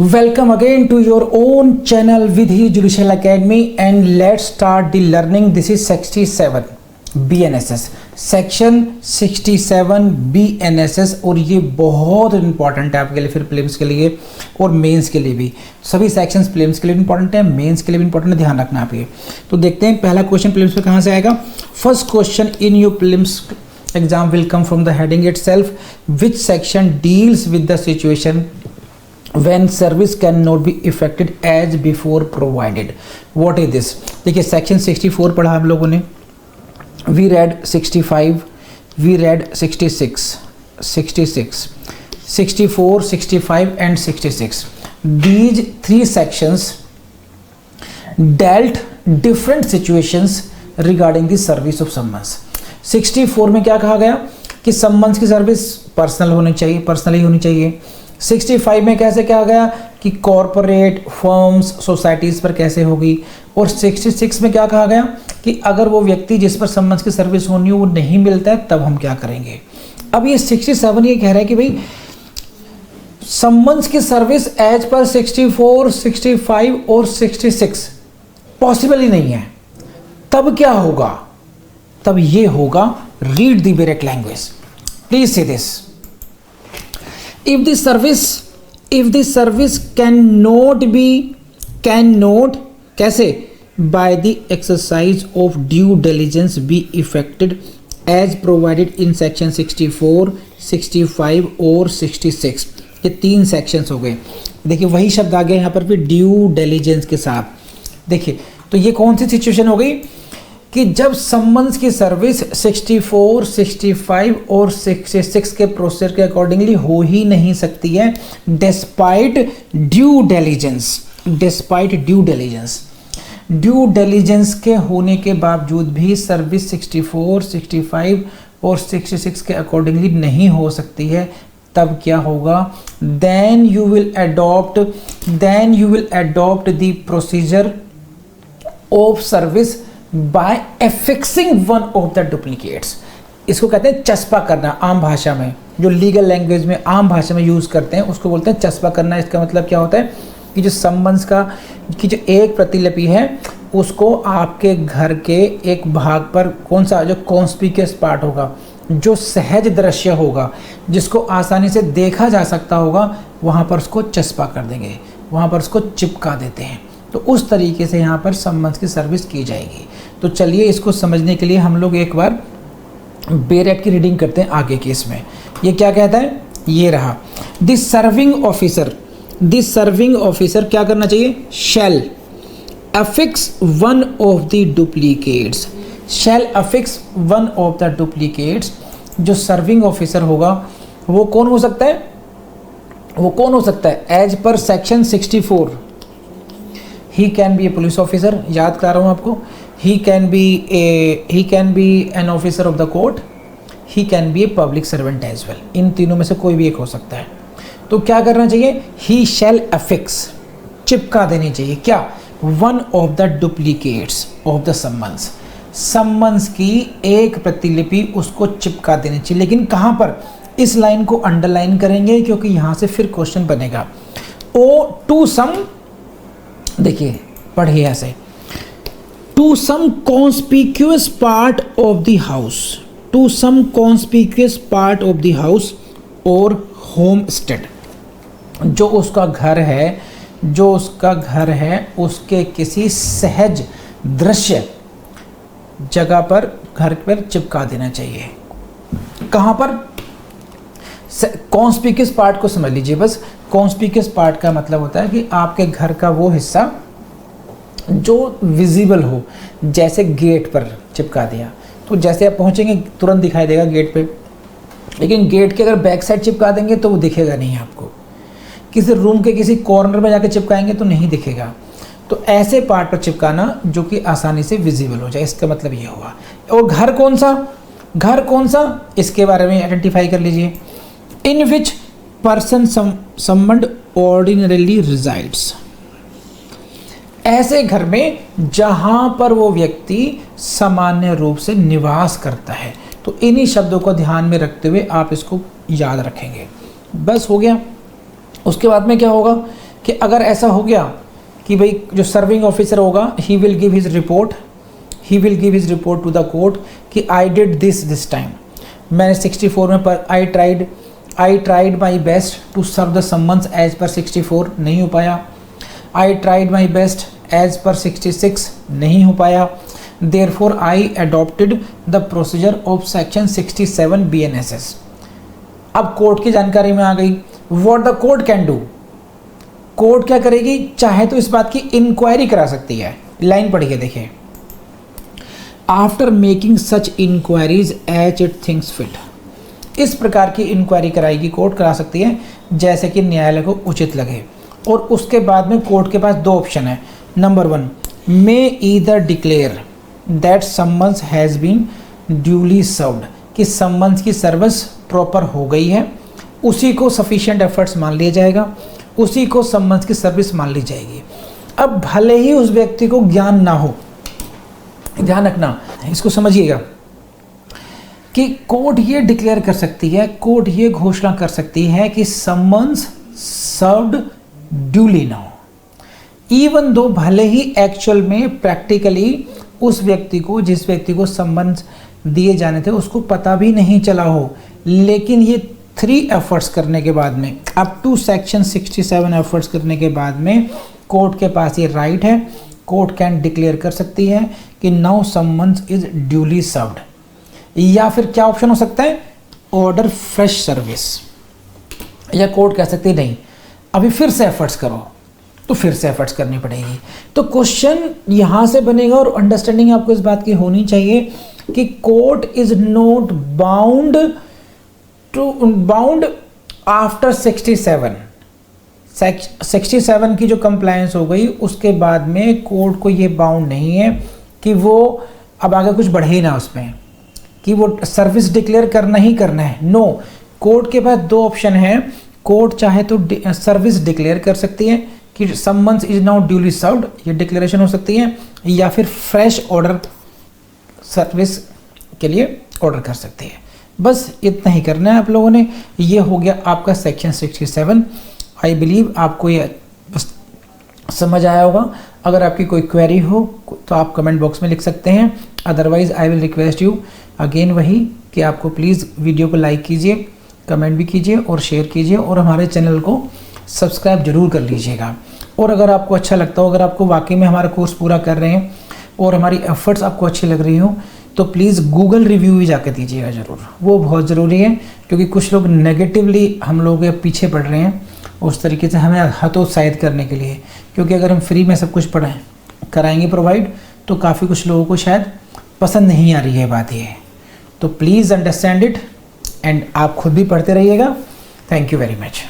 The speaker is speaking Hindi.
Welcome again to your own channel Vidhi Judicial Academy, and let's start the learning. This is 67 BNSS section 67 BNSS और ये बहुत इंपॉर्टेंट है आपके लिए, फिर प्रीलिम्स के लिए और मेंस के लिए भी। सभी सेक्शंस प्रीलिम्स के लिए इंपॉर्टेंट है, मेंस के लिए भी इंपॉर्टेंट है, ध्यान रखना आप ये। तो देखते हैं पहला क्वेश्चन प्रीलिम्स में कहाँ से आएगा। First question in your prelims exam will come from the heading itself. Which section deals with the situation when service cannot be effected as before provided? What is this? देखिए सेक्शन 64 पढ़ा हम लोगों ने, we read 65, we read 66, 64, 65 and 66. These three sections dealt different situations regarding the service of summons. 64 में क्या कहा गया कि सम्मन्स की सर्विस पर्सनल होनी चाहिए, पर्सनली होनी चाहिए। 65 में कैसे कहा गया कि कॉरपोरेट फर्म्स सोसाइटीज़ पर कैसे होगी, और 66 में क्या कहा गया कि अगर वो व्यक्ति जिस पर सम्मन्स की सर्विस होनी हो वो नहीं मिलता है तब हम क्या करेंगे। अब ये 67 ये कह रहा है कि भाई सम्मन्स की सर्विस एज पर 64, 65 और 66 पॉसिबल ही नहीं है, तब क्या होगा? तब ये होगा, read the direct language, please see this. If the service can not कैसे by the exercise of due diligence be effected as provided in section 64, 65 और 66। ये तीन सेक्शंस हो गए। देखिए वही शब्द आ गया यहाँ पर भी ड्यू डिलिजेंस के साथ। देखिए तो ये कौन सी सिचुएशन हो गई कि जब सम्मन्स की सर्विस 64, 65 और 66 के प्रोसीजर के अकॉर्डिंगली हो ही नहीं सकती है डिस्पाइट ड्यू डिलिजेंस के होने के बावजूद भी सर्विस 64, 65 और 66 के अकॉर्डिंगली नहीं हो सकती है, तब क्या होगा? Then you will adopt the procedure of service by affixing one of the duplicates। इसको कहते हैं चस्पा करना, आम भाषा में जो लीगल लैंग्वेज में आम भाषा में यूज़ करते हैं उसको बोलते हैं चस्पा करना। इसका मतलब क्या होता है कि जो सम्मन्स की जो एक प्रतिलिपि है उसको आपके घर के एक भाग पर, कौन सा, जो कॉन्स्पिक्यूअस पार्ट होगा, जो सहज दृश्य होगा, जिसको आसानी से देखा जा सकता होगा, वहाँ पर उसको चस्पा कर देंगे, वहाँ पर उसको चिपका देते हैं। तो उस तरीके से यहाँ पर सम्मन्स की सर्विस की जाएगी। तो चलिए इसको समझने के लिए हम लोग एक बार बेरेट की रीडिंग करते हैं आगे के। इसमें ये क्या कहता है, ये रहा, द सर्विंग ऑफिसर क्या करना चाहिए? Shall affix one of the duplicates. Shall affix one of the duplicates. जो सर्विंग ऑफिसर होगा वो कौन हो सकता है? As per section 64 he can be a police officer, याद करा रहा हूँ आपको, he can be an officer of the court, he can be a public servant as well। इन तीनों में से कोई भी एक हो सकता है। तो क्या करना चाहिए? he shall affix, चिपका देनी चाहिए क्या? one of the duplicates of the summons की एक प्रतिलिपि उसको चिपका देनी चाहिए। लेकिन कहाँ पर? इस लाइन को अंडरलाइन करेंगे क्योंकि यहाँ से फिर क्वेश्चन बनेगा। टू सम, देखिए पढ़िए ऐसे, to some conspicuous part of the house और होम स्टेड। जो उसका घर है उसके किसी सहज दृश्य जगह पर, घर पर चिपका देना चाहिए। कहाँ पर? कॉन्स्पिक्यूअस पार्ट को समझ लीजिए बस। कॉन्स्पिक्यूअस पार्ट का मतलब होता है कि आपके घर का वो हिस्सा जो विजिबल हो, जैसे गेट पर चिपका दिया तो जैसे आप पहुंचेंगे तुरंत दिखाई देगा गेट पे, लेकिन गेट के अगर बैक साइड चिपका देंगे तो वो दिखेगा नहीं आपको। किसी रूम के किसी कॉर्नर में जाके चिपकाएंगे तो नहीं दिखेगा। तो ऐसे पार्ट पर चिपकाना जो कि आसानी से विजिबल हो जाए, इसका मतलब ये हुआ। और घर कौन सा इसके बारे में आइडेंटिफाई कर लीजिए। इन विच पर्सन सम्मन्ड ऑर्डिनरीली रिजाइड्स। ऐसे घर में जहां पर वो व्यक्ति सामान्य रूप से निवास करता है। तो इन्हीं शब्दों को ध्यान में रखते हुए आप इसको याद रखेंगे। बस हो गया। उसके बाद में क्या होगा कि अगर ऐसा हो गया कि भाई जो सर्विंग ऑफिसर होगा he will give his report to the court कि आई डिड दिस टाइम, मैंने 64 में पर I tried my best to serve the summons as per 64 नहीं हो पाया, I tried my best as per 66 नहीं हो पाया, therefore I adopted the procedure of section 67 BNSS। अब कोर्ट की जानकारी में आ गई, what the court can do, court क्या करेगी, चाहे तो इस बात की इंक्वायरी करा सकती है। लाइन पढ़िए देखिए, after making such inquiries as it thinks fit, इस प्रकार की इंक्वायरी कराएगी कोर्ट, करा सकती है जैसे कि न्यायालय को उचित लगे। और उसके बाद में कोर्ट के पास दो ऑप्शन है, number 1 may either declare that summons has been duly served, कि समन्स की सर्विस प्रॉपर हो गई है, उसी को सफिशिएंट एफर्ट्स मान लिया जाएगा, उसी को समन्स की सर्विस मान ली जाएगी। अब भले ही उस व्यक्ति को ज्ञान ना हो, ध्यान रखना इसको समझिएगा कि कोर्ट ये डिक्लेयर कर सकती है, कोर्ट ये घोषणा कर सकती है कि summons served duly now, even though भले ही एक्चुअल में प्रैक्टिकली उस व्यक्ति को, जिस व्यक्ति को समन्स दिए जाने थे उसको पता भी नहीं चला हो, लेकिन ये 3 एफर्ट्स करने के बाद में, अप टू सेक्शन 67 एफर्ट्स करने के बाद में कोर्ट के पास ये राइट है, कोर्ट कैन डिक्लेयर कर सकती है कि now summons is duly served. या फिर क्या ऑप्शन हो सकता है, ऑर्डर फ्रेश सर्विस, या कोर्ट कह सकती है नहीं अभी फिर से एफर्ट्स करो, तो फिर से एफर्ट्स करनी पड़ेगी। तो क्वेश्चन यहाँ से बनेगा और अंडरस्टैंडिंग आपको इस बात की होनी चाहिए कि court is not bound after 67 की जो कंप्लायंस हो गई उसके बाद में कोर्ट को ये बाउंड नहीं है कि वो अब आगे कुछ बढ़े ही ना उसमें, कि वो सर्विस डिक्लेयर करना ही करना है। नो, कोर्ट के पास 2 ऑप्शन है, कोर्ट चाहे तो सर्विस डिक्लेयर कर सकती है कि summons is now duly served, ये डिक्लेरेशन हो सकती है, या फिर फ्रेश ऑर्डर सर्विस के लिए ऑर्डर कर सकती है। बस इतना ही करना है आप लोगों ने। ये हो गया आपका सेक्शन 67। आई बिलीव आपको ये समझ आया होगा। अगर आपकी कोई क्वेरी हो तो आप कमेंट बॉक्स में लिख सकते हैं, otherwise I will request you again वही कि आपको प्लीज़ वीडियो को लाइक कीजिए, कमेंट भी कीजिए और शेयर कीजिए, और हमारे चैनल को सब्सक्राइब जरूर कर लीजिएगा। और अगर आपको अच्छा लगता हो, अगर आपको वाकई में हमारा कोर्स पूरा कर रहे हैं और हमारी एफर्ट्स आपको अच्छी लग रही हो, तो प्लीज़ गूगल रिव्यू भी जाकर दीजिएगा ज़रूर, वो बहुत ज़रूरी है, क्योंकि कुछ लोग नेगेटिवली हम लोग के पीछे पड़ रहे हैं उस तरीके से हमें हतोत्साहित करने के लिए। क्योंकि अगर हम फ्री में सब कुछ कराएंगे प्रोवाइड, तो काफ़ी कुछ लोगों को शायद पसंद नहीं आ रही है बात ये। तो प्लीज़ अंडरस्टैंड इट एंड आप खुद भी पढ़ते रहिएगा। Thank you very much.